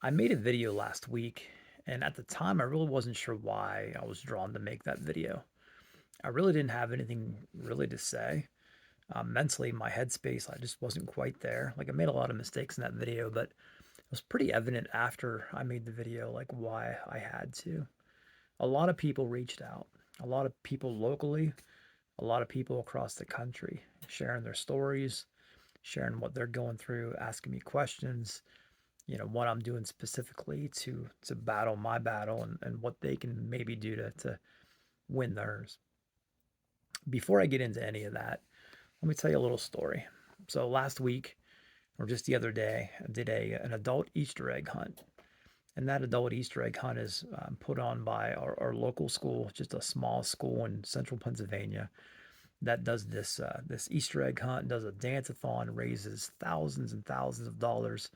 I made a video last week, and at the time, I really wasn't sure why I was drawn to make that video. I really didn't have anything really to say. Mentally, my headspace, I just wasn't quite there. Like, I made a lot of mistakes in that video, but it was pretty evident after I made the video, like, why I had to. A lot of people reached out, a lot of people locally, a lot of people across the country sharing their stories, sharing what they're going through, asking me questions, what I'm doing specifically to battle my battle and what they can maybe do to win theirs. Before I get into any of that, let me tell you a little story. So last week, or just the other day, I did an adult Easter egg hunt. And that adult Easter egg hunt is put on by our local school, just a small school in central Pennsylvania that does this Easter egg hunt, does a dance-a-thon, raises thousands and thousands of dollars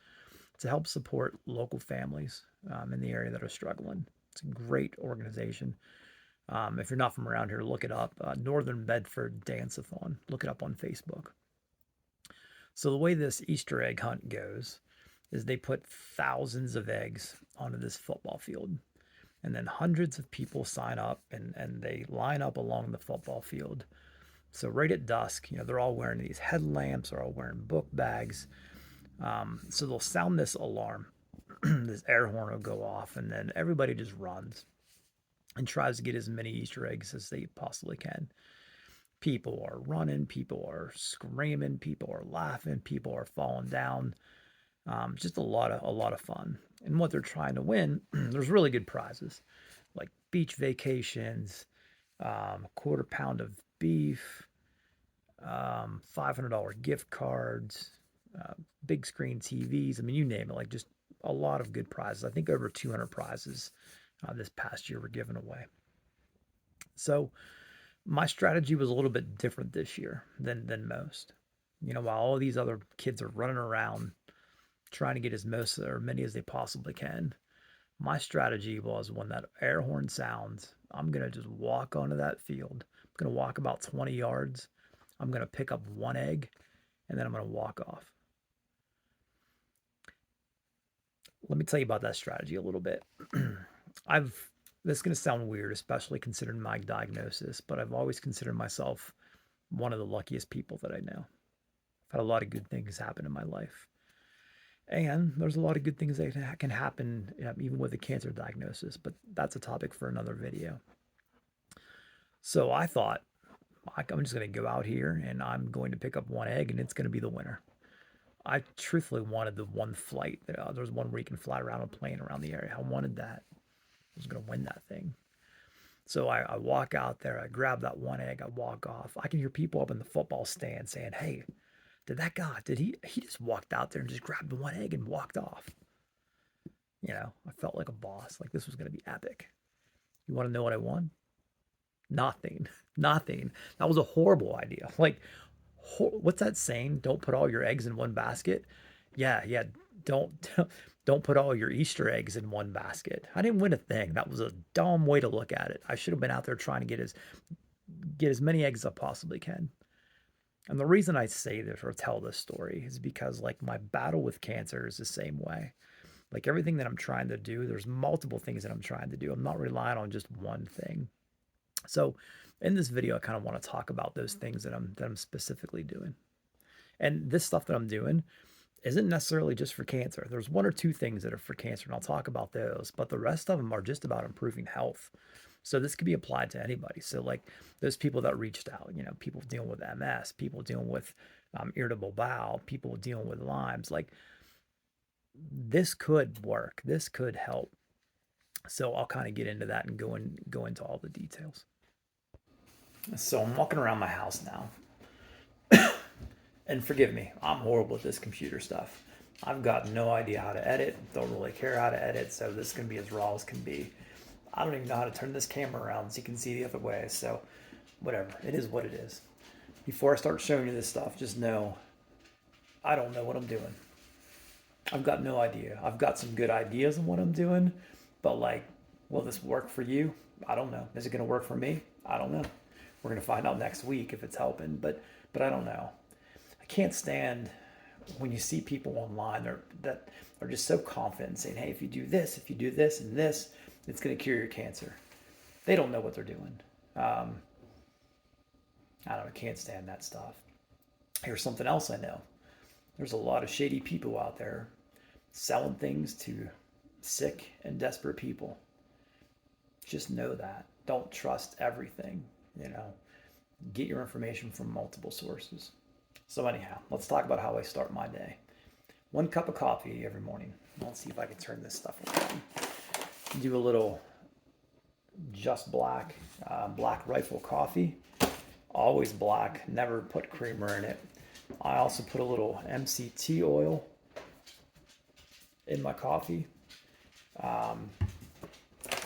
to help support local families in the area that are struggling. It's a great organization. If you're not from around here, look it up. Northern Bedford Dance-a-thon. Look it up on Facebook. So the way this Easter egg hunt goes is they put thousands of eggs onto this football field. And then hundreds of people sign up and they line up along the football field. So right at dusk, they're all wearing these headlamps, they're all wearing book bags. So they'll sound this alarm. This air horn will go off, and then everybody just runs and tries to get as many Easter eggs as they possibly can. People are running, people are screaming, people are laughing, people are falling down. Just a lot of fun. And what they're trying to win, there's really good prizes like beach vacations, a quarter pound of beef, $500 gift cards, uh, big screen TVs. I mean, you name it, like just a lot of good prizes. I think over 200 prizes this past year were given away. So my strategy was a little bit different this year than most. While all these other kids are running around trying to get as most or many as they possibly can, my strategy was when that air horn sounds, I'm gonna just walk onto that field. I'm gonna walk about 20 yards. I'm gonna pick up one egg, and then I'm gonna walk off. Let me tell you about that strategy a little bit. I've This is going to sound weird, especially considering my diagnosis, but I've always considered myself one of the luckiest people that I know. I've had a lot of good things happen in my life. And there's a lot of good things that can happen even with a cancer diagnosis, but that's a topic for another video. So I thought, I'm just going to go out here and I'm going to pick up one egg and it's going to be the winner. I truthfully wanted the one flight. There's one where you can fly around a plane around the area. I wanted that. I was going to win that thing. So I walk out there, I grab that one egg, I walk off. I can hear people up in the football stand saying, "Hey, did he just walked out there and just grabbed the one egg and walked off?" I felt like a boss, like this was going to be epic. You want to know what I won? Nothing. Nothing. That was a horrible idea. Like, what's that saying? Don't put all your eggs in one basket. Yeah, yeah. Don't don't put all your Easter eggs in one basket. I didn't win a thing. That was a dumb way to look at it. I should have been out there trying to get as many eggs as I possibly can. And the reason I say this or tell this story is because like my battle with cancer is the same way. Like everything that I'm trying to do, there's multiple things that I'm trying to do. I'm not relying on just one thing. So in this video, I kind of want to talk about those things that I'm specifically doing. And this stuff that I'm doing isn't necessarily just for cancer. There's one or two things that are for cancer, and I'll talk about those, but the rest of them are just about improving health. So this could be applied to anybody. So like those people that reached out, people dealing with MS, people dealing with irritable bowel, people dealing with Lyme's, like this could work. This could help. So I'll kind of get into that and go into all the details. So I'm walking around my house now. And forgive me, I'm horrible at this computer stuff. I've got no idea how to edit, don't really care how to edit, so this is going to be as raw as can be. I don't even know how to turn this camera around so you can see the other way, so whatever, it is what it is. Before I start showing you this stuff, just know I don't know what I'm doing. I've got no idea. I've got some good ideas on what I'm doing, but like, will this work for you? I don't know. Is it going to work for me? I don't know. We're going to find out next week if it's helping, but I don't know. I can't stand when you see people online that are just so confident saying, hey, if you do this and this, it's going to cure your cancer. They don't know what they're doing. I don't know, can't stand that stuff. Here's something else I know. There's a lot of shady people out there selling things to sick and desperate people. Just know that. Don't trust everything, you know. Get your information from multiple sources. So anyhow, let's talk about how I start my day. 1 cup of coffee every morning. Let's see if I can turn this stuff around. Do a little Just Black, Black Rifle coffee. Always black, never put creamer in it. I also put a little MCT oil in my coffee.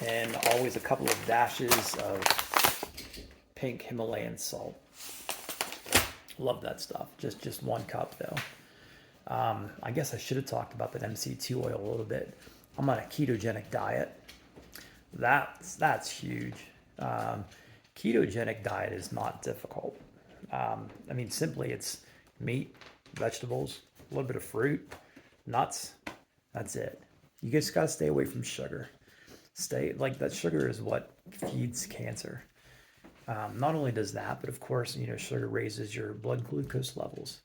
And always a couple of dashes of pink Himalayan salt. Love that stuff. Just 1 cup though. I guess I should have talked about that MCT oil a little bit. I'm on a ketogenic diet. That's huge. Ketogenic diet is not difficult. I mean, simply it's meat, vegetables, a little bit of fruit, nuts. That's it. You just gotta stay away from sugar. That sugar is what feeds cancer. Not only does that, but of course, sugar raises your blood glucose levels.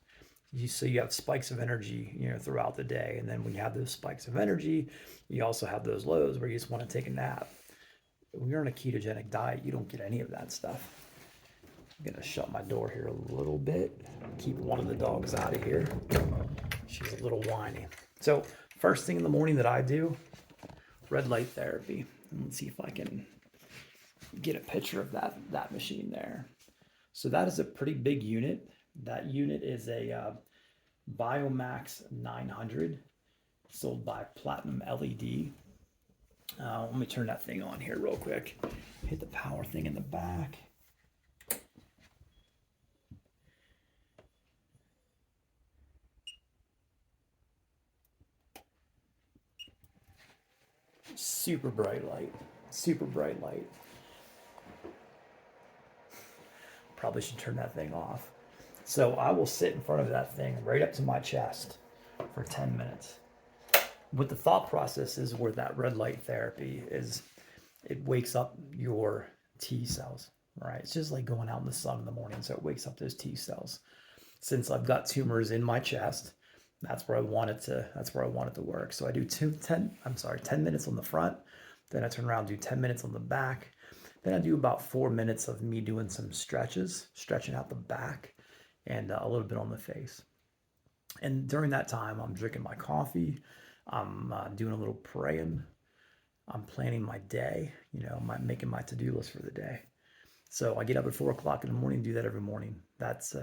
So you have spikes of energy, throughout the day. And then when you have those spikes of energy, you also have those lows where you just want to take a nap. When you're on a ketogenic diet, you don't get any of that stuff. I'm going to shut my door here a little bit. Keep one of the dogs out of here. She's a little whiny. So first thing in the morning that I do, red light therapy. And let's see if I can get a picture of that machine there. So that is a pretty big unit. That unit is a Biomax 900 sold by Platinum LED. Let me turn that thing on here real quick. Hit the power thing in the back. Super bright light. Super bright light. Probably should turn that thing off. So I will sit in front of that thing right up to my chest for 10 minutes. What the thought process is with that red light therapy is it wakes up your T cells, right? It's just like going out in the sun in the morning. So it wakes up those T cells. Since I've got tumors in my chest, that's where I want it to work. So I do 10 minutes on the front. Then I turn around, do 10 minutes on the back. Then I do about 4 minutes of me doing some stretches, stretching out the back, and a little bit on the face. And during that time, I'm drinking my coffee. I'm doing a little praying. I'm planning my day, making my to-do list for the day. So I get up at 4 o'clock in the morning, do that every morning. That's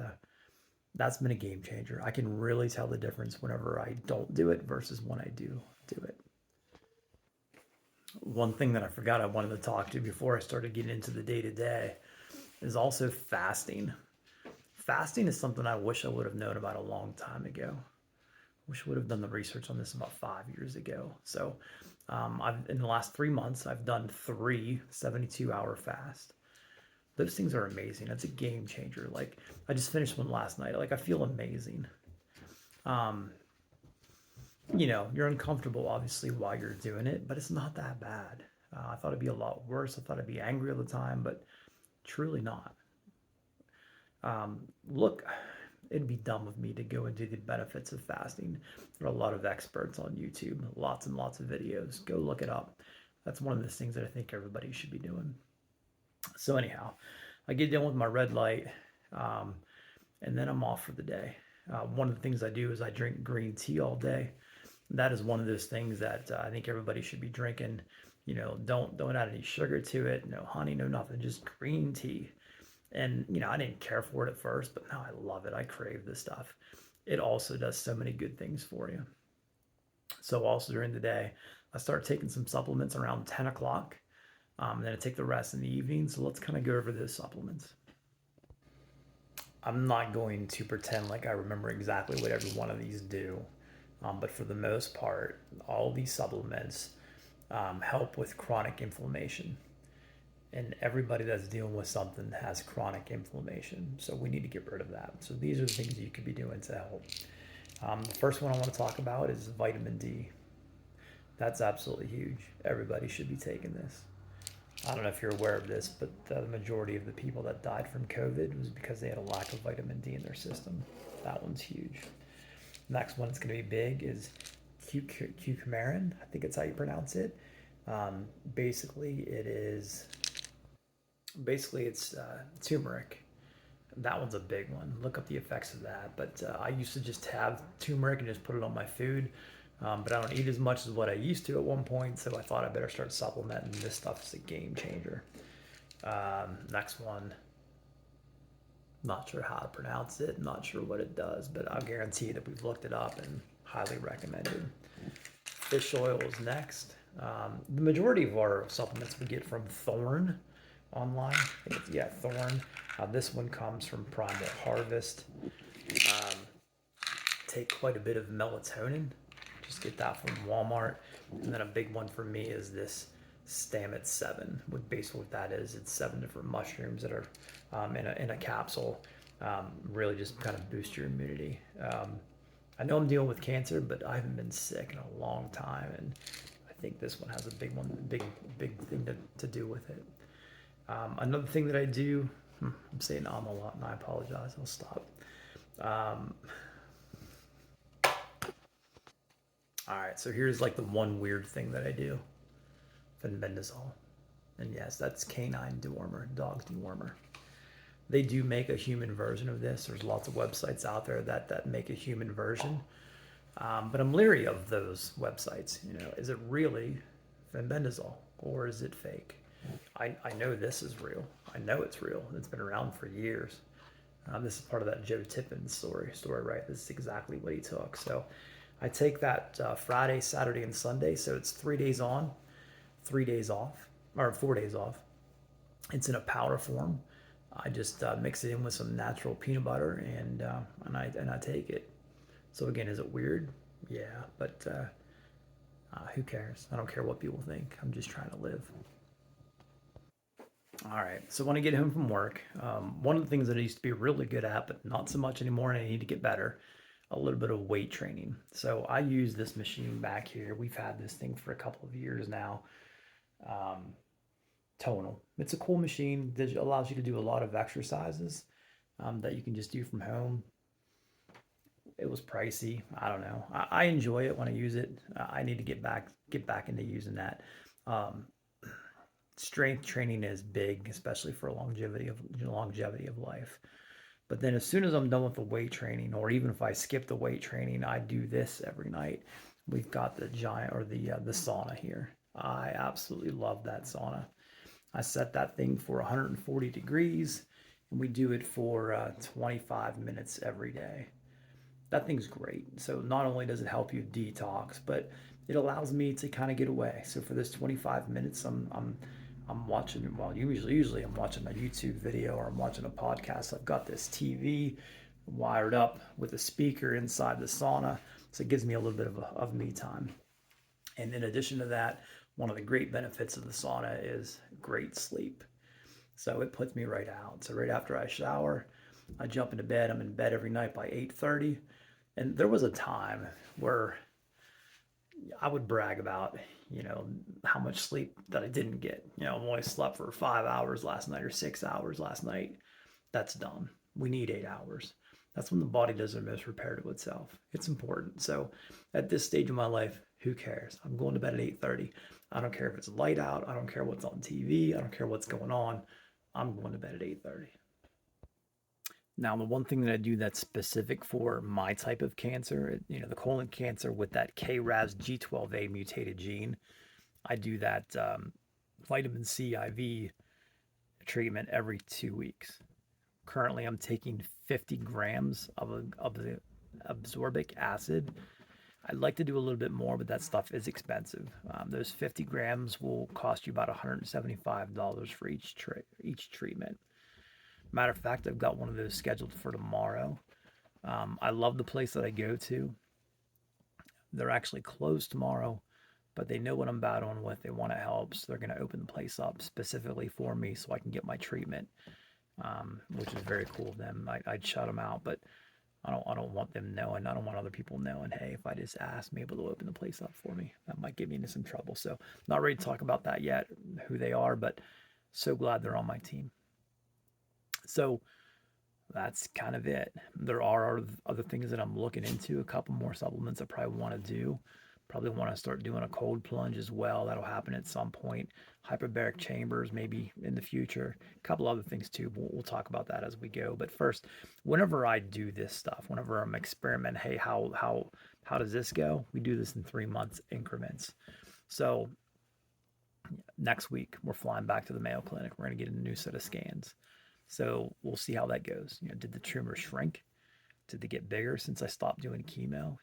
been a game changer. I can really tell the difference whenever I don't do it versus when I do it. One thing that I forgot I wanted to talk to before I started getting into the day-to-day is also fasting. Fasting is something I wish I would have known about a long time ago. Wish I would have done the research on this about 5 years ago. So in the last 3 months, I've done 3 72-hour fasts. Those things are amazing. It's a game changer. Like, I just finished one last night. Like, I feel amazing. You're uncomfortable, obviously, while you're doing it, but it's not that bad. I thought it'd be a lot worse. I thought I'd be angry all the time, but truly not. Look, it'd be dumb of me to go into the benefits of fasting. There are a lot of experts on YouTube, lots and lots of videos. Go look it up. That's one of the things that I think everybody should be doing. So anyhow, I get done with my red light, and then I'm off for the day. One of the things I do is I drink green tea all day. That is one of those things that I think everybody should be drinking. Don't add any sugar to it, no honey, no nothing, just green tea. And, I didn't care for it at first, but now I love it. I crave this stuff. It also does so many good things for you. So also during the day, I start taking some supplements around 10 o'clock. Then I take the rest in the evening. So let's kind of go over those supplements. I'm not going to pretend like I remember exactly what every one of these do. But for the most part, all these supplements help with chronic inflammation. And everybody that's dealing with something has chronic inflammation. So we need to get rid of that. So these are the things you could be doing to help. The first one I want to talk about is vitamin D. That's absolutely huge. Everybody should be taking this. I don't know if you're aware of this, but the majority of the people that died from COVID was because they had a lack of vitamin D in their system. That one's huge. Next one that's going to be big is cucumberin. I think it's how you pronounce it. Basically, it's turmeric. That one's a big one. Look up the effects of that. But I used to just have turmeric and just put it on my food. But I don't eat as much as what I used to at one point, so I thought I better start supplementing. This stuff is a game changer. Next one, not sure how to pronounce it, not sure what it does, but I'll guarantee that we've looked it up and highly recommended. Fish oil is next. The majority of our supplements we get from Thorn online. Thorn. This one comes from Primal Harvest. Take quite a bit of melatonin. Just get that from Walmart. And then a big one for me is this Stamets 7. Basically what that is, it's 7 different mushrooms that are in a capsule. Really just kind of boost your immunity. I know I'm dealing with cancer, but I haven't been sick in a long time, and I think this one has a big thing to do with it. Another thing that I do, I'm saying a lot, and I apologize. I'll stop. All right, so here's like the one weird thing that I do: fenbendazole, and yes, that's canine dewormer, dog's dewormer. They do make a human version of this. There's lots of websites out there that make a human version. But I'm leery of those websites. Is it really fenbendazole or is it fake? I know this is real. I know it's real. It's been around for years. This is part of that Joe Tippin story, right? This is exactly what he took. So I take that Friday, Saturday, and Sunday. So it's 3 days on, 3 days off, or 4 days off. It's in a powder form. I just mix it in with some natural peanut butter and I take it. So again, is it weird? Yeah, but who cares? I don't care what people think. I'm just trying to live. All right. So when I get home from work, one of the things that I used to be really good at, but not so much anymore, and I need to get better, a little bit of weight training. So I use this machine back here. We've had this thing for a couple of years now. Tonal. It's a cool machine that allows you to do a lot of exercises that you can just do from home. It was pricey. I don't know. I enjoy it when I use it. I need to get back into using that. Strength training is big, especially for longevity of life. But then as soon as I'm done with the weight training, or even if I skip the weight training, I do this every night. We've got the the sauna here. I absolutely love that sauna. I set that thing for 140 degrees, and we do it for 25 minutes every day. That thing's great. So not only does it help you detox, but it allows me to kind of get away. So for this 25 minutes, I'm watching. Well, usually I'm watching a YouTube video or I'm watching a podcast. I've got this TV wired up with a speaker inside the sauna, so it gives me a little bit of me time. And in addition to that, one of the great benefits of the sauna is great sleep. So it puts me right out. So right after I shower, I jump into bed. I'm in bed every night by 8:30. And there was a time where I would brag about, how much sleep that I didn't get. I only slept for 5 hours last night or 6 hours last night. That's dumb. We need 8 hours. That's when the body does their most repair to itself. It's important. So at this stage of my life, who cares? I'm going to bed at 8:30. I don't care if it's light out. I don't care what's on TV. I don't care what's going on. I'm going to bed at 8:30. Now, the one thing that I do that's specific for my type of cancer, the colon cancer with that KRAS G12A mutated gene, I do that vitamin C IV treatment every 2 weeks. Currently, I'm taking 50 grams of the absorbic acid. I'd like to do a little bit more, but that stuff is expensive. Those 50 grams will cost you about $175 for each treatment. Matter of fact, I've got one of those scheduled for tomorrow. I love the place that I go to. They're actually closed tomorrow, but they know what I'm battling with. They want to help, so they're going to open the place up specifically for me so I can get my treatment, which is very cool of them. I'd shut them out, but I don't want them knowing. I don't want other people knowing, hey, if I just ask, maybe they'll open the place up for me. That might get me into some trouble. So not ready to talk about that yet, who they are, but so glad they're on my team. So that's kind of it. There are other things that I'm looking into, a couple more supplements I probably want to do. Probably want to start doing a cold plunge as well. That'll happen at some point. Hyperbaric chambers, maybe in the future. A couple other things too. But we'll talk about that as we go. But first, whenever I do this stuff, whenever I'm experimenting, hey, how does this go? We do this in 3 months increments. So next week we're flying back to the Mayo Clinic. We're going to get a new set of scans. So we'll see how that goes. Did the tumor shrink? Did they get bigger since I stopped doing chemo?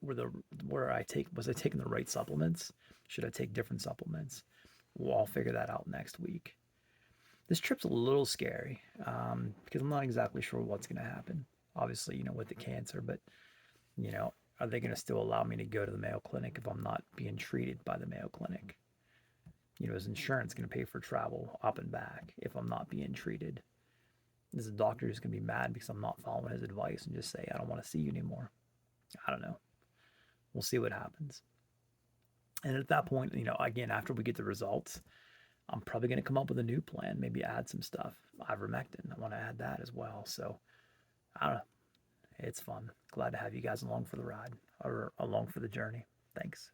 Was I taking the right supplements? Should I take different supplements? We'll all figure that out next week. This trip's a little scary because I'm not exactly sure what's going to happen. Obviously, with the cancer, but are they going to still allow me to go to the Mayo Clinic if I'm not being treated by the Mayo Clinic? Is insurance going to pay for travel up and back if I'm not being treated? Is the doctor just going to be mad because I'm not following his advice and just say, I don't want to see you anymore? I don't know. We'll see what happens. And at that point, again, after we get the results, I'm probably going to come up with a new plan, maybe add some stuff. Ivermectin, I want to add that as well. So, I don't know. It's fun. Glad to have you guys along for the ride or along for the journey. Thanks.